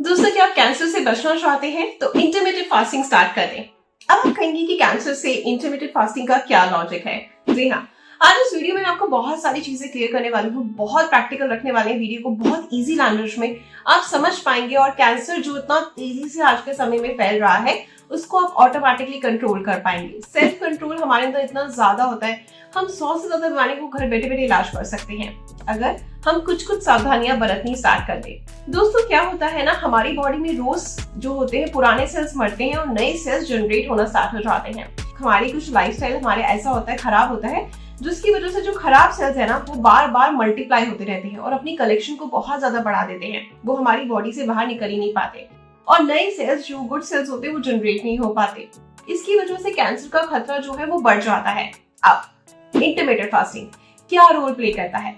दोस्तों, क्या आप कैंसर से बचना चाहते हैं तो इंटरमिटेंट फास्टिंग स्टार्ट कर दें। अब आप कहेंगे कि कैंसर से इंटरमिटेंट फास्टिंग का क्या लॉजिक है। जी हाँ, आज इस वीडियो में आपको बहुत सारी चीजें क्लियर करने वाली हूँ, बहुत प्रैक्टिकल रखने वाले हैं वीडियो को, बहुत इजी लैंग्वेज में आप समझ पाएंगे और कैंसर जो इतना तेजी से आज के समय में फैल रहा है उसको आप ऑटोमेटिकली कंट्रोल कर पाएंगे। सेल्फ कंट्रोल हमारे अंदर इतना ज्यादा होता है, हम 100 से ज्यादा बीमारी को घर बैठे बैठे इलाज कर सकते हैं अगर हम कुछ सावधानियां बरतनी स्टार्ट कर दें। दोस्तों, क्या होता है ना, हमारी बॉडी में रोज जो होते हैं पुराने सेल्स मरते हैं और नए सेल्स जनरेट होना स्टार्ट हो जाते हैं। हमारी कुछ लाइफस्टाइल हमारे ऐसा होता है, खराब होता है, जिसकी वजह से जो खराब सेल्स है ना वो बार बार मल्टीप्लाई होते रहते हैं और अपनी कलेक्शन को बहुत ज्यादा बढ़ा देते हैं। वो हमारी बॉडी से बाहर निकल ही नहीं पाते और नए सेल्स जो गुड सेल्स होते हैं वो जनरेट नहीं हो पाते। इसकी वजह से कैंसर का खतरा जो है वो बढ़ जाता है। अब इंटरमिटेंट फास्टिंग क्या रोल प्ले करता है?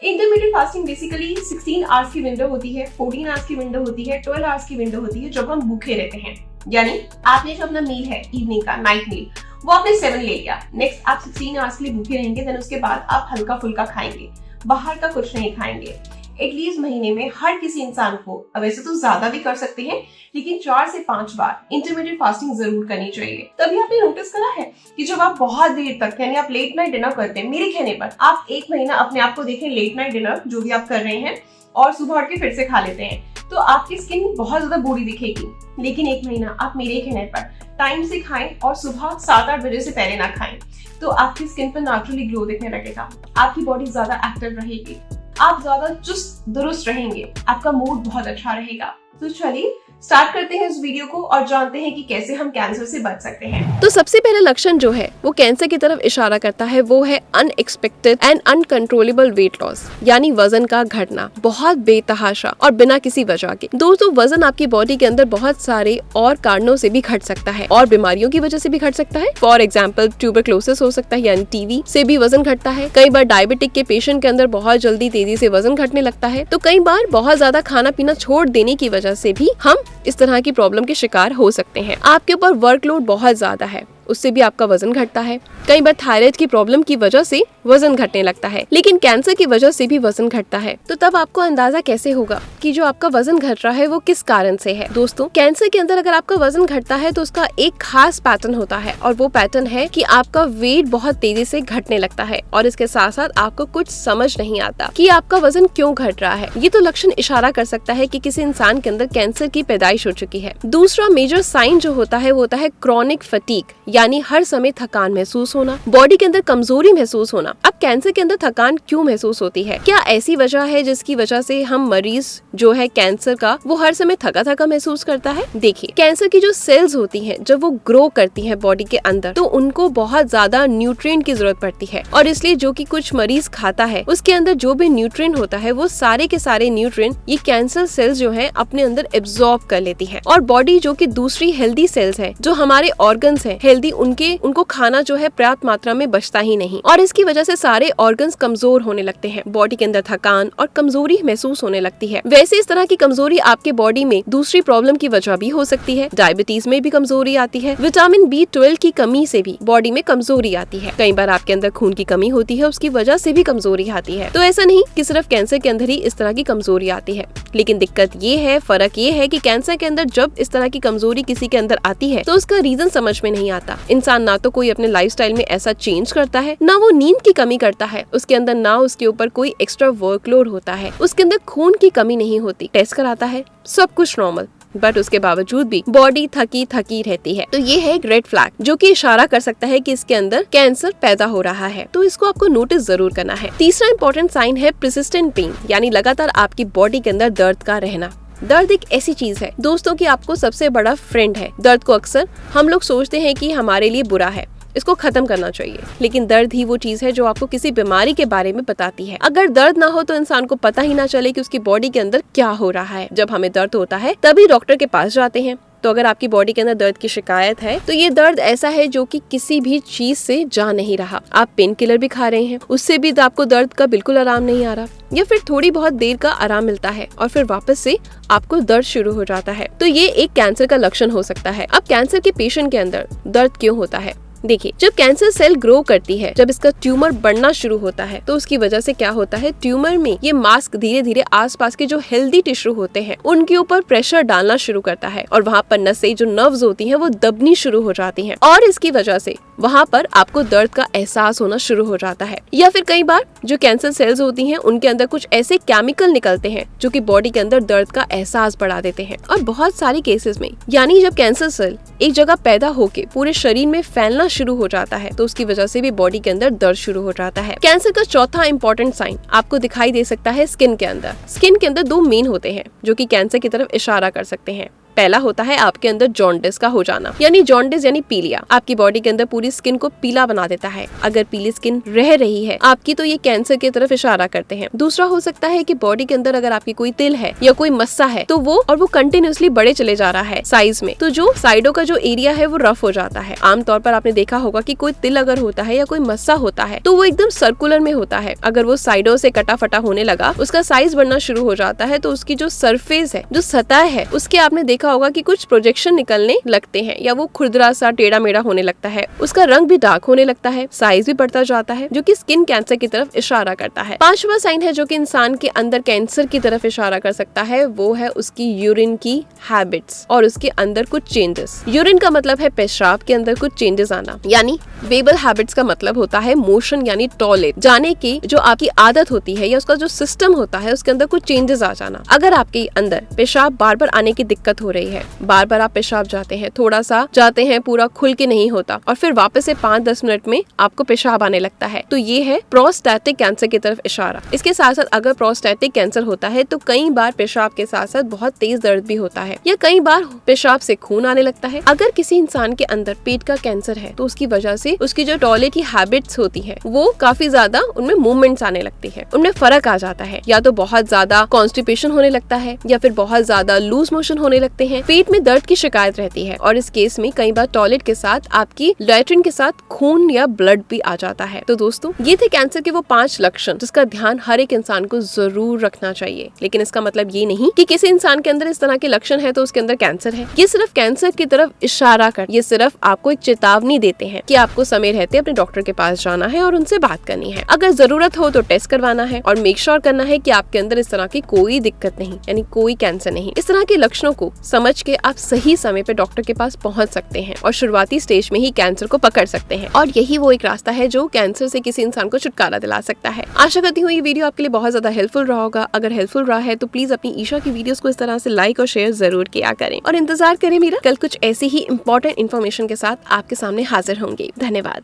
इंटरमिटेंट फास्टिंग बेसिकली 16 आवर्स की विंडो होती है, 14 आवर्स की विंडो होती है, 12 आवर्स की विंडो होती है जब हम भूखे रहते हैं। यानी आपने जो अपना मील है इवनिंग का, नाइट मील, वो आपने 7 ले लिया, नेक्स्ट आप 16 आवर्स के लिए भूखे रहेंगे, देन उसके बाद आप हल्का फुल्का खाएंगे, बाहर का कुछ नहीं खाएंगे। एटलीस्ट महीने में हर किसी इंसान को, वैसे तो ज्यादा भी कर सकते हैं, लेकिन 4 से 5 बार इंटरमिटेंट फास्टिंग जरूर करनी चाहिए। तभी आपने नोटिस करा है कि जब आप बहुत देर तक, यानी आप लेट नाइट डिनर करते हैं, मेरे कहने पर आप 1 महीना अपने आप को देखें लेट नाइट डिनर जो भी आप कर रहे हैं और सुबह उठ के फिर से खा लेते हैं, तो आपकी स्किन बहुत ज्यादा बूढ़ी दिखेगी। लेकिन 1 महीना आप मेरे कहने पर टाइम से खाएं और सुबह 7-8 बजे से पहले ना खाएं, तो आपकी स्किन पर नेचुरली ग्लो दिखने लगेगा, आपकी बॉडी ज्यादा एक्टिव रहेगी, आप ज्यादा चुस्त दुरुस्त रहेंगे, आपका मूड बहुत अच्छा रहेगा। तो चलिए स्टार्ट करते हैं इस वीडियो को और जानते हैं कि कैसे हम कैंसर से बच सकते हैं। तो सबसे पहला लक्षण जो है वो कैंसर की तरफ इशारा करता है, वो है unexpected and uncontrollable weight loss, यानी वजन का घटना, बहुत बेतहाशा और बिना किसी वजह के। दोस्तों, वजन आपकी बॉडी के अंदर बहुत सारे और कारणों से भी घट सकता है और बीमारियों की वजह से भी घट सकता है। फॉर एग्जाम्पल ट्यूबरक्लोसिस हो सकता है, यानी टीबी से भी वजन घटता है। कई बार डायबिटिक के पेशेंट के अंदर बहुत जल्दी तेजी से वजन घटने लगता है। तो कई बार बहुत ज्यादा खाना पीना छोड़ देने की वजह से भी हम इस तरह की प्रॉब्लम के शिकार हो सकते हैं। आपके ऊपर वर्कलोड बहुत ज्यादा है, उससे भी आपका वजन घटता है। कई बार थायराइड की प्रॉब्लम की वजह से वजन घटने लगता है, लेकिन कैंसर की वजह से भी वजन घटता है। तो तब आपको अंदाजा कैसे होगा कि जो आपका वजन घट रहा है वो किस कारण से है? दोस्तों, कैंसर के अंदर अगर आपका वजन घटता है तो उसका एक खास पैटर्न होता है और वो पैटर्न है कि आपका वेट बहुत तेजी से घटने लगता है और इसके साथ साथ आपको कुछ समझ नहीं आता कि आपका वजन क्यों घट रहा है। ये तो लक्षण इशारा कर सकता है कि किसी इंसान के अंदर कैंसर की पैदाइश हो चुकी है। दूसरा मेजर साइन जो होता है वो होता है क्रॉनिक फटीग, यानी हर समय थकान महसूस होना, बॉडी के अंदर कमजोरी महसूस होना। अब कैंसर के अंदर थकान क्यों महसूस होती है? क्या ऐसी वजह है जिसकी वजह से हम मरीज जो है कैंसर का वो हर समय थका थका महसूस करता है? देखिए, कैंसर की जो सेल्स होती हैं जब वो ग्रो करती हैं बॉडी के अंदर, तो उनको बहुत ज्यादा न्यूट्रिएंट की जरूरत पड़ती है और इसलिए जो कि कुछ मरीज खाता है उसके अंदर जो भी न्यूट्रिएंट होता है वो सारे के सारे न्यूट्रिएंट ये कैंसर सेल्स जो है अपने अंदर एब्जॉर्ब कर लेती है और बॉडी जो कि दूसरी हेल्दी सेल्स है, जो हमारे ऑर्गन्स है हेल्दी, उनको खाना जो है पर्याप्त मात्रा में बचता ही नहीं और इसकी वजह से सारे ऑर्गन्स कमजोर होने लगते हैं, बॉडी के अंदर थकान और कमजोरी महसूस होने लगती है। वैसे इस तरह की कमजोरी आपके बॉडी में दूसरी प्रॉब्लम की वजह भी हो सकती है। डायबिटीज में भी कमजोरी आती है, विटामिन B12 की कमी से भी बॉडी में कमजोरी आती है। कई बार आपके अंदर खून की कमी होती है, उसकी वजह से भी कमजोरी आती है। तो ऐसा नहीं कि सिर्फ कैंसर के अंदर ही इस तरह की कमजोरी आती है, लेकिन दिक्कत ये है, फर्क ये है कि कैंसर के अंदर जब इस तरह की कमजोरी किसी के अंदर आती है तो उसका रीजन समझ में नहीं आता। इंसान ना तो कोई अपने लाइफस्टाइल में ऐसा चेंज करता है, ना वो नींद की कमी करता है उसके अंदर, ना उसके ऊपर कोई एक्स्ट्रा वर्कलोड होता है, उसके अंदर खून की कमी नहीं होती, टेस्ट कराता है सब कुछ नॉर्मल, बट उसके बावजूद भी बॉडी थकी थकी रहती है। तो ये है एक रेड फ्लैग जो कि इशारा कर सकता है कि इसके अंदर कैंसर पैदा हो रहा है, तो इसको आपको नोटिस जरूर करना है। तीसरा इंपॉर्टेंट साइन है परसिस्टेंट पेन, यानी लगातार आपकी बॉडी के अंदर दर्द का रहना। दर्द एक ऐसी चीज है दोस्तों कि आपको सबसे बड़ा फ्रेंड है। दर्द को अक्सर हम लोग सोचते हैं कि हमारे लिए बुरा है, इसको खत्म करना चाहिए, लेकिन दर्द ही वो चीज है जो आपको किसी बीमारी के बारे में बताती है। अगर दर्द ना हो तो इंसान को पता ही ना चले कि उसकी बॉडी के अंदर क्या हो रहा है। जब हमें दर्द होता है तभी डॉक्टर के पास जाते हैं। तो अगर आपकी बॉडी के अंदर दर्द की शिकायत है तो ये दर्द ऐसा है जो कि किसी भी चीज से जा नहीं रहा। आप पेन किलर भी खा रहे हैं, उससे भी आपको दर्द का बिल्कुल आराम नहीं आ रहा, या फिर थोड़ी बहुत देर का आराम मिलता है और फिर वापस से आपको दर्द शुरू हो जाता है। तो ये एक कैंसर का लक्षण हो सकता है। अब कैंसर के पेशेंट के अंदर दर्द क्यों होता है? देखिए, जब कैंसर सेल ग्रो करती है, जब इसका ट्यूमर बढ़ना शुरू होता है, तो उसकी वजह से क्या होता है, ट्यूमर में ये मास्क धीरे धीरे आसपास के जो हेल्दी टिश्यू होते हैं उनके ऊपर प्रेशर डालना शुरू करता है और वहाँ पर नसें जो नर्व्स होती हैं वो दबनी शुरू हो जाती हैं और इसकी वजह से वहाँ पर आपको दर्द का एहसास होना शुरू हो जाता है। या फिर कई बार जो कैंसर सेल्स होती हैं उनके अंदर कुछ ऐसे केमिकल निकलते हैं जो कि बॉडी के अंदर दर्द का एहसास बढ़ा देते हैं। और बहुत सारे केसेस में यानी जब कैंसर सेल एक जगह पैदा होके पूरे शरीर में फैलना शुरू हो जाता है तो उसकी वजह से भी बॉडी के अंदर दर्द शुरू हो जाता है। कैंसर का चौथा इंपॉर्टेंट साइन आपको दिखाई दे सकता है स्किन के अंदर। स्किन के अंदर दो मेन होते हैं जो कि कैंसर की तरफ इशारा कर सकते हैं। पहला होता है आपके अंदर जॉन्डिस का हो जाना, यानी जॉन्डिस यानी पीलिया। आपकी बॉडी के अंदर पूरी स्किन को पीला बना देता है। अगर पीली स्किन रह रही है आपकी तो ये कैंसर की तरफ इशारा करते हैं। दूसरा हो सकता है कि बॉडी के अंदर अगर आपकी कोई तिल है या कोई मस्सा है तो वो कंटिन्यूअसली बढ़े चले जा रहा है साइज में, तो जो साइडों का जो एरिया है वो रफ हो जाता है। आमतौर पर आपने देखा होगा कि कोई तिल अगर होता है या कोई मस्सा होता है तो वो एकदम सर्कुलर में होता है। अगर वो साइडों से कटा फटा होने लगा, उसका साइज बढ़ना शुरू हो जाता है तो उसकी जो सरफेस है, जो सतह है, उसके आपने देखा होगा कि कुछ प्रोजेक्शन निकलने लगते हैं या वो खुरदरा सा टेढ़ा मेढ़ा होने लगता है। उसका रंग भी डार्क होने लगता है, साइज भी बढ़ता जाता है, जो कि स्किन कैंसर की तरफ इशारा करता है। पांचवा साइन है जो कि इंसान के अंदर कैंसर की तरफ इशारा कर सकता है, वो है उसकी यूरिन की हैबिट्स और उसके अंदर कुछ चेंजेस। यूरिन का मतलब है पेशाब के अंदर कुछ चेंजेस आना, यानी वेबल हैबिट्स का मतलब होता है मोशन यानी टॉयलेट जाने की जो आपकी आदत होती है या उसका जो सिस्टम होता है उसके अंदर कुछ चेंजेस आ जाना। अगर आपके अंदर पेशाब बार बार आने की दिक्कत हो रही है, बार बार आप पेशाब जाते हैं, थोड़ा सा जाते हैं, पूरा खुल के नहीं होता और फिर वापस से 5-10 मिनट में आपको पेशाब आने लगता है, तो ये है प्रोस्टेटिक कैंसर की तरफ इशारा। इसके साथ साथ अगर प्रोस्टेटिक कैंसर होता है तो कई बार पेशाब के साथ साथ बहुत तेज दर्द भी होता है या कई बार पेशाब से खून आने लगता है। अगर किसी इंसान के अंदर पेट का कैंसर है तो उसकी वजह से उसकी जो टॉयलेट की हैबिट्स होती है वो काफी ज्यादा उनमें मूवमेंट्स आने लगती है, उनमें फर्क आ जाता है, या तो बहुत ज्यादा कॉन्स्टिपेशन होने लगता है या फिर बहुत ज्यादा लूज मोशन होने लगते हैं, पेट में दर्द की शिकायत रहती है और इस केस में कई बार टॉयलेट के साथ आपकी लैट्रिन के साथ खून या ब्लड भी आ जाता है। तो दोस्तों ये थे कैंसर के वो 5 लक्षण जिसका ध्यान हर एक इंसान को जरूर रखना चाहिए। लेकिन इसका मतलब ये नहीं कि किसी इंसान के अंदर इस तरह के लक्षण है तो उसके अंदर कैंसर है। ये सिर्फ कैंसर की तरफ इशारा कर, ये सिर्फ आपको एक चेतावनी देते हैं कि आपको समय रहते अपने डॉक्टर के पास जाना है और उनसे बात करनी है। अगर जरूरत हो तो टेस्ट करवाना है और मेक श्योर करना है कि आपके अंदर इस तरह की कोई दिक्कत नहीं, यानी कोई कैंसर नहीं। इस तरह के लक्षणों को समझ के आप सही समय पे डॉक्टर के पास पहुंच सकते हैं और शुरुआती स्टेज में ही कैंसर को पकड़ सकते हैं और यही वो एक रास्ता है जो कैंसर से किसी इंसान को छुटकारा दिला सकता है। आशा करती हूँ ये वीडियो आपके लिए बहुत ज्यादा हेल्पफुल रहा होगा। अगर हेल्पफुल रहा है तो प्लीज अपनी ईशा की वीडियोस को इस तरह से लाइक और शेयर जरूर किया करें और इंतजार करें मेरा कल कुछ ऐसी ही इंपॉर्टेंट इन्फॉर्मेशन के साथ आपके सामने हाजिर होंगे। धन्यवाद।